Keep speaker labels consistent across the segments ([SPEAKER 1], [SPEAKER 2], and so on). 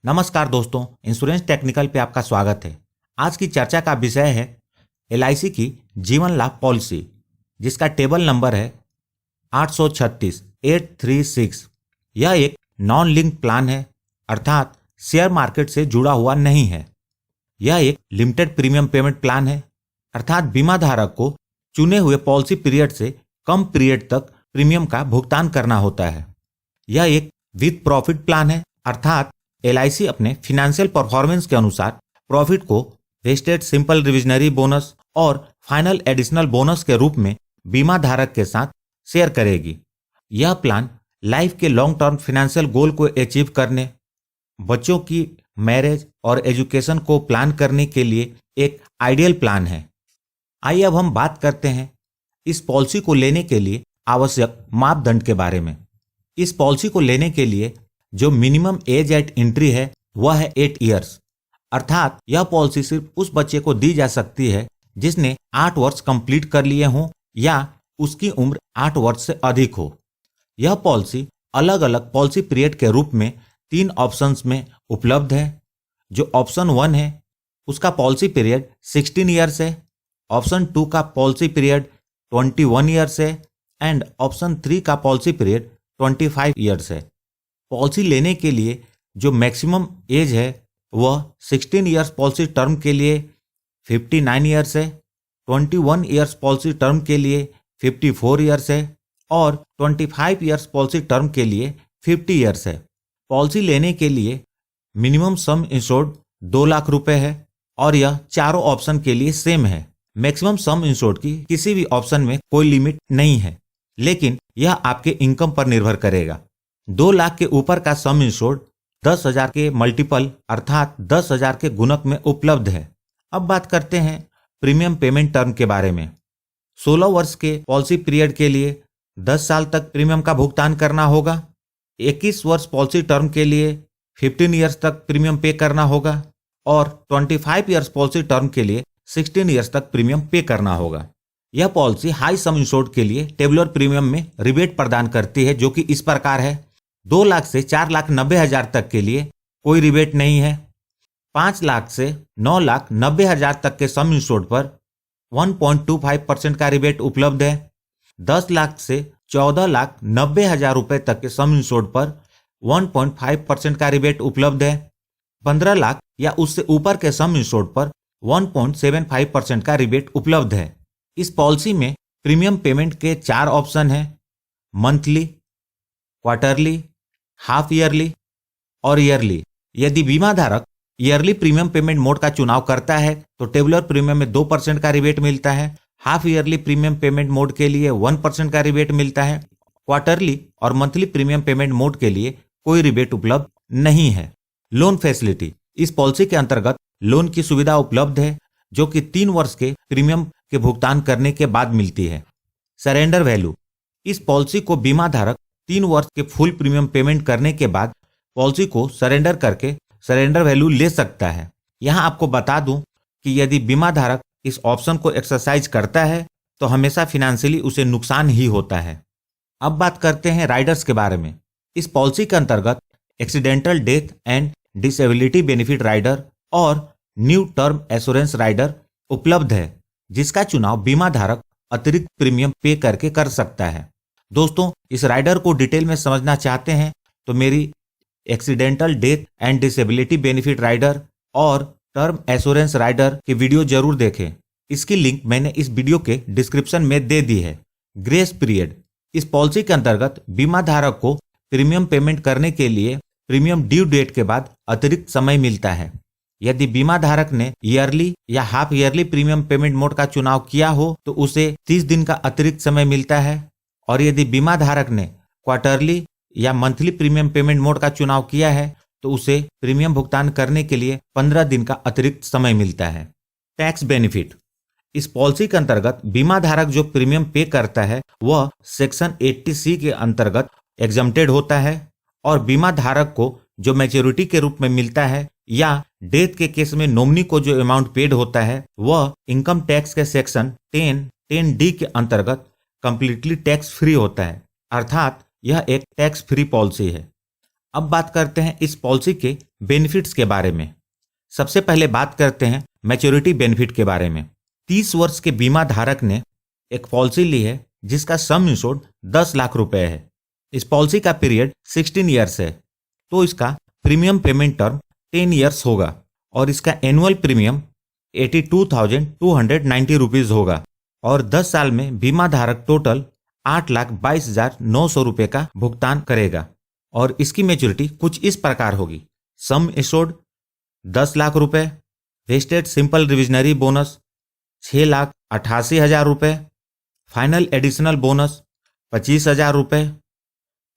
[SPEAKER 1] नमस्कार दोस्तों, insurance technical पे आपका स्वागत है। आज की चर्चा का विषय है एलआईसी की जीवन लाभ पॉलिसी, जिसका टेबल नंबर है 836 यह एक नॉन लिंक प्लान है, अर्थात शेयर मार्केट से जुड़ा हुआ नहीं है। यह एक लिमिटेड प्रीमियम पेमेंट प्लान है, अर्थात बीमा धारक को चुने हुए पॉलिसी पीरियड से कम पीरियड तक प्रीमियम का भुगतान करना होता है। यह एक विद प्रॉफिट प्लान है, अर्थात एलआईसी अपने फिनेंशियल परफॉर्मेंस के अनुसार प्रॉफिट को वेस्टेड सिंपल रिविजनरी बोनस और फाइनल एडिशनल बोनस के रूप में बीमा धारक के साथ शेयर करेगी। यह प्लान लाइफ के लॉन्ग टर्म फिनेंशियल गोल को अचीव करने, बच्चों की मैरिज और एजुकेशन को प्लान करने के लिए एक आइडियल प्लान है। आइए अब हम बात करते हैं इस पॉलिसी को लेने के लिए आवश्यक मापदंड के बारे में। इस पॉलिसी को लेने के लिए जो मिनिमम एज एट एंट्री है वह है 8 इयर्स, अर्थात यह पॉलिसी सिर्फ उस बच्चे को दी जा सकती है जिसने 8 वर्ष कंप्लीट कर लिए हों या उसकी उम्र 8 वर्ष से अधिक हो। यह पॉलिसी अलग अलग पॉलिसी पीरियड के रूप में 3 ऑप्शंस में उपलब्ध है। जो ऑप्शन 1 है उसका पॉलिसी पीरियड 16 ईयर्स है, ऑप्शन 2 का पॉलिसी पीरियड 21 ईयर्स है एंड ऑप्शन 3 का पॉलिसी पीरियड 25 ईयर्स है। पॉलिसी लेने के लिए जो मैक्सिमम एज है वह 16 ईयर्स पॉलिसी टर्म के लिए 59 ईयर्स है, 21 ईयर्स पॉलिसी टर्म के लिए 54 ईयर्स है और 25 ईयर्स पॉलिसी टर्म के लिए 50 ईयर्स है। पॉलिसी लेने के लिए मिनिमम सम इंश्योर्ड 2 लाख रुपए है और यह चारों ऑप्शन के लिए सेम है। मैक्सिमम सम इंश्योर्ड की किसी भी ऑप्शन में कोई लिमिट नहीं है, लेकिन यह आपके इनकम पर निर्भर करेगा। 2 लाख के ऊपर का सम इंश्योर्ड 10,000 के मल्टीपल अर्थात 10,000 के गुणक में उपलब्ध है। अब बात करते हैं प्रीमियम पेमेंट टर्म के बारे में। 16 वर्ष के पॉलिसी पीरियड के लिए 10 साल तक प्रीमियम का भुगतान करना होगा। 21 वर्ष पॉलिसी टर्म के लिए 15 ईयर्स तक प्रीमियम पे करना होगा और 25 ईयर्स पॉलिसी टर्म के लिए 16 ईयर्स तक प्रीमियम पे करना होगा। यह पॉलिसी हाई सम इंश्योर्ड के लिए टेबुलर प्रीमियम में रिबेट प्रदान करती है, जो कि इस प्रकार है। 2 लाख से 4,90,000 तक के लिए कोई रिबेट नहीं है। 5 लाख से 9,90,000 तक के सम इंश्योर्ड पर 1.25% का रिबेट उपलब्ध है। 10 लाख से 14,90,000 रुपए तक के सम इंश्योर्ड पर 1.5% का रिबेट उपलब्ध है। 15 लाख या उससे ऊपर के सम इंश्योर्ड पर 1.75% का रिबेट उपलब्ध है। इस पॉलिसी में प्रीमियम पेमेंट के 4 ऑप्शन हैं: मंथली, क्वार्टरली, हाफ ईयरली और ईयरली। यदि बीमा धारक ईयरली प्रीमियम पेमेंट मोड का चुनाव करता है तो टेबुलर प्रीमियम में 2% का रिबेट मिलता है। Half yearly premium payment mode के लिए 1% का रिबेट मिलता है। क्वार्टरली और मंथली प्रीमियम पेमेंट मोड के लिए कोई रिबेट उपलब्ध नहीं है। लोन फैसिलिटी: इस पॉलिसी के अंतर्गत लोन की सुविधा उपलब्ध है, जो कि 3 वर्ष के प्रीमियम के भुगतान करने के बाद मिलती है। सरेंडर वैल्यू: इस पॉलिसी को बीमा धारक 3 वर्ष के फुल प्रीमियम पेमेंट करने के बाद पॉलिसी को सरेंडर करके सरेंडर वैल्यू ले सकता है। यहाँ आपको बता दूं कि यदि बीमा धारक इस ऑप्शन को एक्सरसाइज करता है तो हमेशा फिनेंशियली उसे नुकसान ही होता है। अब बात करते हैं राइडर्स के बारे में। इस पॉलिसी के अंतर्गत accidental death and disability benefit rider और न्यू टर्म एश्योरेंस राइडर उपलब्ध है, जिसका चुनाव बीमा धारक अतिरिक्त प्रीमियम पे करके कर सकता है। दोस्तों, इस राइडर को डिटेल में समझना चाहते हैं तो मेरी accidental death and disability benefit rider और टर्म एश्योरेंस राइडर की वीडियो जरूर देखें। इसकी लिंक मैंने इस वीडियो के डिस्क्रिप्शन में दे दी है। ग्रेस पीरियड: इस पॉलिसी के अंतर्गत बीमा धारक को प्रीमियम पेमेंट करने के लिए प्रीमियम ड्यू डेट के बाद अतिरिक्त समय मिलता है। यदि बीमा धारक ने ईयरली या half yearly premium payment mode का चुनाव किया हो तो उसे 30 दिन का अतिरिक्त समय मिलता है और यदि बीमा धारक ने क्वार्टरली या मंथली प्रीमियम पेमेंट मोड का चुनाव किया है तो उसे प्रीमियम भुगतान करने के लिए 15 दिन का अतिरिक्त समय मिलता है। टैक्स बेनिफिट: इस पॉलिसी के अंतर्गत बीमा धारक जो प्रीमियम पे करता है वह सेक्शन 80C के अंतर्गत एग्जम्प्टेड होता है और बीमा धारक को जो मैच्योरिटी के रूप में मिलता है या डेथ के केस में नॉमिनी को जो अमाउंट पेड होता है वह इनकम टैक्स के सेक्शन 10D के अंतर्गत कंप्लीटली टैक्स फ्री होता है, अर्थात यह एक टैक्स फ्री पॉलिसी है। अब बात करते हैं इस पॉलिसी के बेनिफिट्स के बारे में। सबसे पहले बात करते हैं मैच्योरिटी बेनिफिट के बारे में। 30 वर्ष के बीमा धारक ने एक पॉलिसी ली है जिसका सम इंश्योर्ड 10 लाख रुपए है। इस पॉलिसी का पीरियड 16 ईयर्स है, तो इसका प्रीमियम पेमेंट टर्म 10 ईयर्स होगा और इसका एनुअल प्रीमियम 82,290 रुपीज होगा और 10 साल में बीमा धारक टोटल 8,22,900 रुपये का भुगतान करेगा और इसकी मैच्योरिटी कुछ इस प्रकार होगी। सम एश्योर्ड 10 लाख रुपए, वेस्टेड सिंपल रिविजनरी बोनस 6,88,000 रुपये, फाइनल एडिशनल बोनस 25,000 रुपये,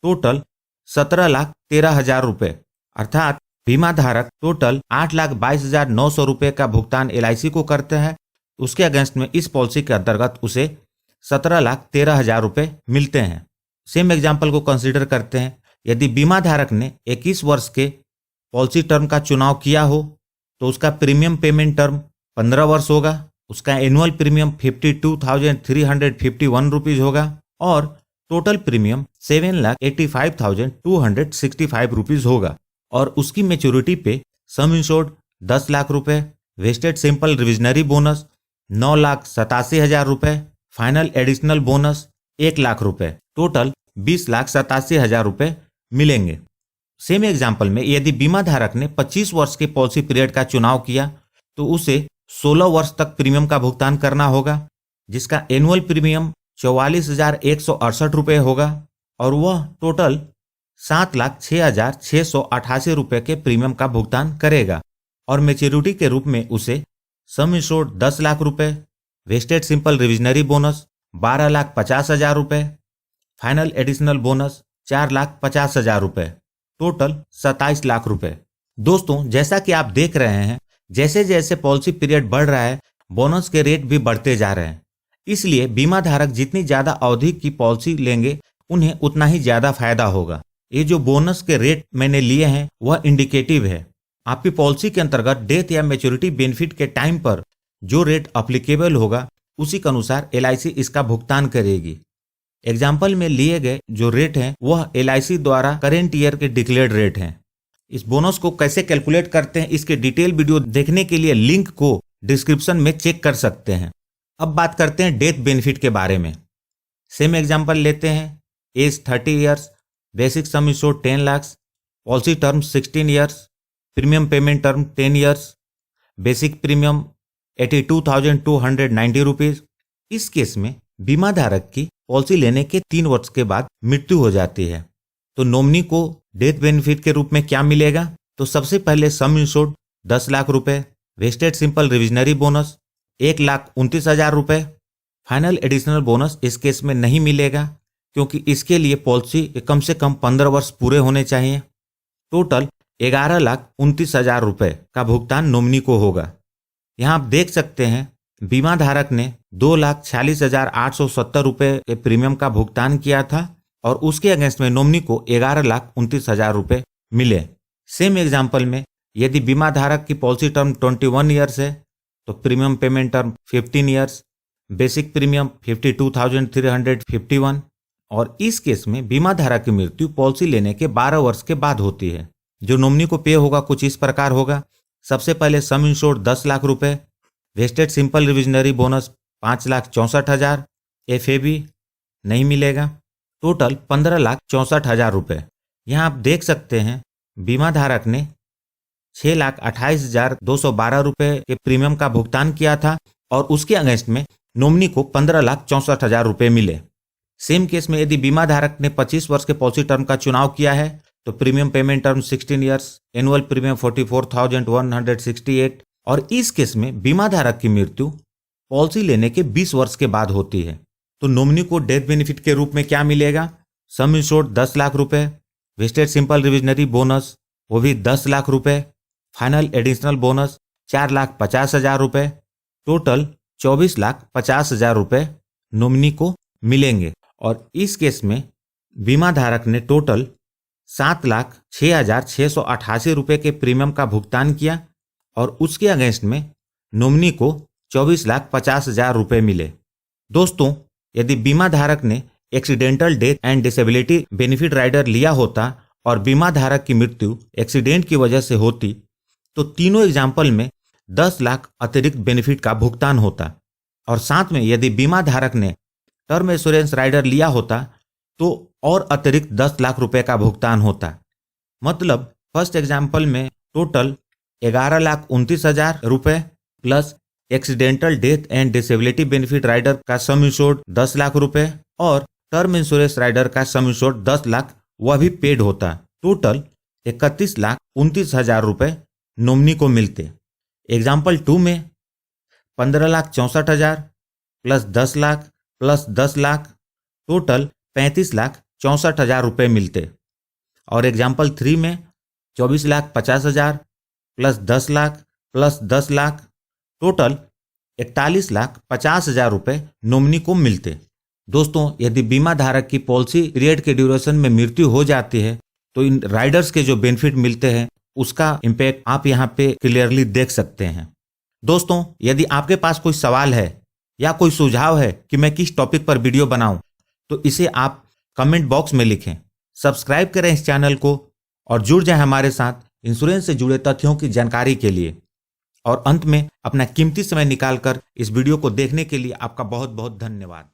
[SPEAKER 1] टोटल 17,13,000 रुपये। अर्थात बीमा धारक टोटल 8,22,900 रुपये का भुगतान LIC को करते हैं। उसके अगेंस्ट में इस पॉलिसी के अंतर्गत उसे 17,13,000 रुपये मिलते हैं। सेम एग्जाम्पल को कंसीडर करते हैं। यदि बीमा धारक ने 21 वर्ष के पॉलिसी टर्म का चुनाव किया हो तो उसका प्रीमियम पेमेंट टर्म 15 वर्ष होगा, उसका एनुअल प्रीमियम 52,351 रुपीज होगा और टोटल प्रीमियम 7,85,265 रुपीज होगा और उसकी मैच्योरिटी पे सम इंश्योर्ड 10 लाख रुपए, वेस्टेड सिंपल रिविजनरी बोनस 9,87,000 रुपए, फाइनल एडिशनल बोनस 1 लाख रुपए, टोटल 20,87,000 रुपए मिलेंगे। सेम एग्जाम्पल में यदि बीमा धारक ने 25 वर्ष के पॉलिसी पीरियड का चुनाव किया तो उसे 16 वर्ष तक प्रीमियम का भुगतान करना होगा, जिसका एनुअल प्रीमियम 44,168 रुपये होगा और वह टोटल 7,06,688 रुपये के प्रीमियम का भुगतान करेगा और मैच्योरिटी के रूप में उसे सम इंश्योर्ड 10 लाख रुपए, वेस्टेड सिंपल रिविजनरी बोनस 12,50,000 रुपये, फाइनल एडिशनल बोनस 4,50,000 रुपये, टोटल 27 लाख रुपए। दोस्तों, जैसा कि आप देख रहे हैं, जैसे जैसे पॉलिसी पीरियड बढ़ रहा है बोनस के रेट भी बढ़ते जा रहे हैं। इसलिए बीमा धारक जितनी ज्यादा अवधि की पॉलिसी लेंगे उन्हें उतना ही ज्यादा फायदा होगा। ये जो बोनस के रेट मैंने लिए हैं वह इंडिकेटिव है। आपकी पॉलिसी के अंतर्गत डेथ या मैच्योरिटी बेनिफिट के टाइम पर जो रेट अप्लीकेबल होगा उसी के अनुसार LIC इसका भुगतान करेगी। एग्जाम्पल में लिए गए जो रेट हैं वह LIC द्वारा करेंट ईयर के डिक्लेयर्ड रेट हैं। इस बोनस को कैसे कैलकुलेट करते हैं इसके डिटेल वीडियो देखने के लिए लिंक को डिस्क्रिप्शन में चेक कर सकते हैं। अब बात करते हैं डेथ बेनिफिट के बारे में। सेम एग्जाम्पल लेते हैं। Age 30 years, basic sum insured 10 lakh, policy term 16 years, premium payment term 10 years, basic premium 82,290 rupees. इस केस में बीमा धारक की पॉलिसी लेने के 3 वर्ष के बाद मृत्यु हो जाती है तो नॉमिनी को डेथ बेनिफिट के रूप में क्या मिलेगा? तो सबसे पहले सम इंश्योर्ड 10 लाख रुपए, वेस्टेड सिंपल रिविजनरी बोनस 1,29,000 रुपए, फाइनल एडिशनल बोनस इस केस में नहीं मिलेगा क्योंकि इसके लिए पॉलिसी कम से कम 15 वर्ष पूरे होने चाहिए। टोटल 11,29,000 रुपए का भुगतान नॉमिनी को होगा। यहाँ आप देख सकते हैं बीमा धारक ने 2,46,870 रुपए के प्रीमियम का भुगतान किया था और उसके अगेंस्ट में नॉमिनी को 11,29,000 रुपए मिले। सेम एग्जाम्पल में यदि बीमा धारक की पॉलिसी टर्म 21 ईयर्स है तो premium payment term 15 years, basic premium 52,351 और इस केस में बीमा धारक की मृत्यु पॉलिसी लेने के 12 वर्ष के बाद होती है। जो नॉमिनी को पे होगा कुछ इस प्रकार होगा। सबसे पहले सम इंश्योर्ड 10 लाख रुपए, wasted simple revisionary bonus 5,64,000, FAB नहीं मिलेगा, टोटल 15,64,000 रुपए। यहाँ आप देख सकते हैं बीमा धारक ने 6,28,212 रुपए के प्रीमियम का भुगतान किया था और उसके अगेंस्ट में नॉमिनी को 15,64,000 रुपए मिले। सेम केस में यदि बीमा धारक ने 25 वर्ष के पॉलिसी टर्म का चुनाव किया है तो premium payment term 16 years, annual premium 44,168 और इस केस में बीमा धारक की मृत्यु पॉलिसी लेने के 20 वर्ष के बाद होती है तो नॉमिनी को डेथ बेनिफिट के रूप में क्या मिलेगा? सम इंश्योर्ड 10 लाख रुपए, वेस्टेड सिंपल रिविजनरी बोनस वो भी 10 लाख रुपए, फाइनल एडिशनल बोनस 4,50,000 रुपए, टोटल 24,50,000 रुपए नॉमिनी को मिलेंगे और इस केस में बीमा धारक ने टोटल 7,06,688 रुपए के प्रीमियम का भुगतान किया और उसके अगेंस्ट में नॉमिनी को 24,50,000 रुपए मिले। दोस्तों, यदि बीमा धारक ने accidental death and disability benefit rider लिया होता और बीमा धारक की मृत्यु एक्सीडेंट की वजह से होती तो तीनों एग्जाम्पल में 10 लाख अतिरिक्त बेनिफिट का भुगतान होता, और साथ में यदि बीमा धारक ने टर्म इंश्योरेंस राइडर लिया होता तो और अतिरिक्त 10 लाख रुपए का भुगतान होता। मतलब फर्स्ट एग्जाम्पल में टोटल 11,29,000 रुपए plus accidental death and disability benefit rider का सम इंश्योर्ड 10 लाख रुपए और टर्म इंश्योरेंस राइडर का सम इंश्योर्ड 10 लाख वह भी पेड होता। टोटल 31,29,000 रुपए नॉमिनी को मिलते। एग्जाम्पल 2 में 15,64,000 plus 10 lakh plus 10 lakh total 35,64,000 रुपए मिलते। और एग्जाम्पल 3 में 24,50,000 plus 10 lakh plus 10 lakh total 41,50,000 रुपए नॉमिनी को मिलते। दोस्तों, यदि बीमा धारक की पॉलिसी पीरियड के ड्यूरेशन में मृत्यु हो जाती है तो इन राइडर्स के जो बेनिफिट मिलते हैं उसका इम्पैक्ट आप यहाँ पे क्लियरली देख सकते हैं। दोस्तों, यदि आपके पास कोई सवाल है या कोई सुझाव है कि मैं किस टॉपिक पर वीडियो बनाऊं तो इसे आप कमेंट बॉक्स में लिखें। सब्सक्राइब करें इस चैनल को और जुड़ जाएं हमारे साथ इंश्योरेंस से जुड़े तथ्यों की जानकारी के लिए। और अंत में अपना कीमती समय निकालकर इस वीडियो को देखने के लिए आपका बहुत बहुत धन्यवाद।